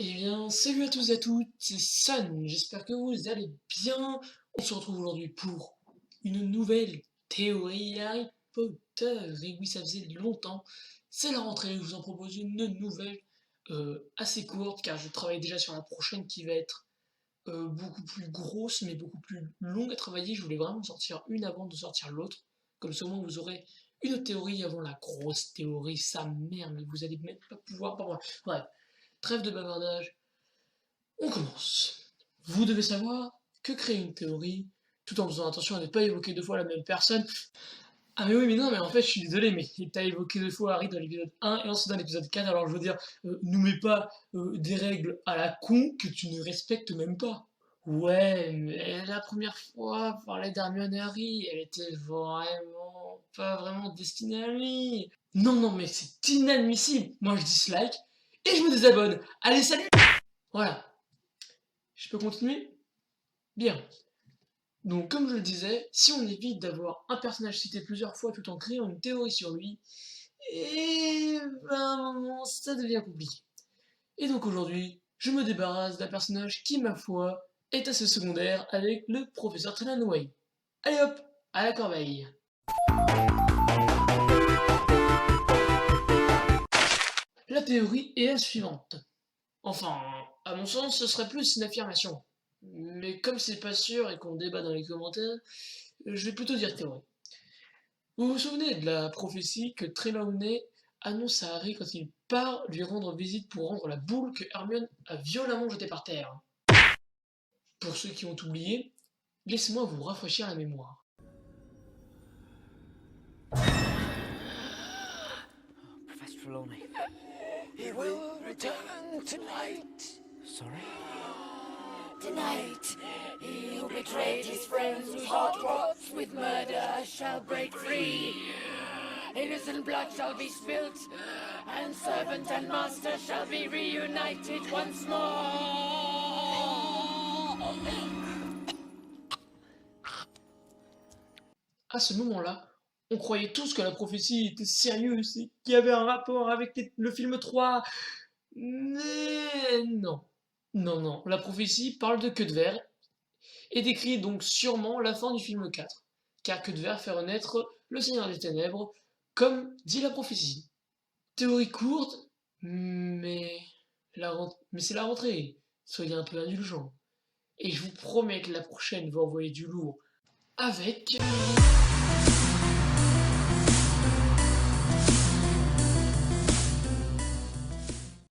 Eh bien, salut à tous et à toutes, c'est Sun, j'espère que vous allez bien. On se retrouve aujourd'hui pour une nouvelle théorie Harry Potter. Et oui, ça faisait longtemps, c'est la rentrée, je vous en propose une nouvelle assez courte, car je travaille déjà sur la prochaine qui va être beaucoup plus grosse, mais beaucoup plus longue à travailler. Je voulais vraiment sortir une avant de sortir l'autre, comme ça au moins vous aurez une théorie avant la grosse théorie, sa mère, mais vous allez même pas pouvoir... Bref, trêve de bavardage. On commence. Vous devez savoir que créer une théorie, tout en faisant attention à ne pas évoquer deux fois la même personne. Ah mais oui, mais non, mais en fait, je suis désolé, mais t'as évoqué deux fois Harry dans l'épisode 1 et ensuite dans l'épisode 4, alors je veux dire, nous mets pas des règles à la con que tu ne respectes même pas. Ouais, mais la première fois, parler d'Hermione et Harry, elle était vraiment pas vraiment destinée à lui. Non, non, mais c'est inadmissible. Moi, je dislike et je me désabonne. Allez, salut! Voilà. Je peux continuer? Bien. Donc, comme je le disais, si on évite d'avoir un personnage cité plusieurs fois tout en créant une théorie sur lui, et ben, à un moment, ça devient compliqué. Et donc aujourd'hui, je me débarrasse d'un personnage qui, ma foi, est assez secondaire avec le professeur Trelawney. Allez hop, à la corbeille. La théorie est la suivante. Enfin, à mon sens, ce serait plus une affirmation. Mais comme c'est pas sûr et qu'on débat dans les commentaires, je vais plutôt dire théorie. Vous vous souvenez de la prophétie que Trelawney annonce à Harry quand il part lui rendre visite pour rendre la boule que Hermione a violemment jetée par terre? Pour ceux qui ont oublié, laissez-moi vous rafraîchir la mémoire. Professor Trelawney. He will return tonight. Sorry? Tonight, he who betrayed his friends, whose heart rots with murder, shall break free. Innocent blood shall be spilt, and servant and master shall be reunited once more. À ce moment-là, on croyait tous que la prophétie était sérieuse et qu'il y avait un rapport avec le film 3. Mais non. Non, non. La prophétie parle de Queue de Verre et décrit donc sûrement la fin du film 4. Car Queue de Verre fait renaître le Seigneur des Ténèbres, comme dit la prophétie. Théorie courte, mais, mais c'est la rentrée. Soyez un peu indulgents. Et je vous promets que la prochaine va envoyer du lourd avec...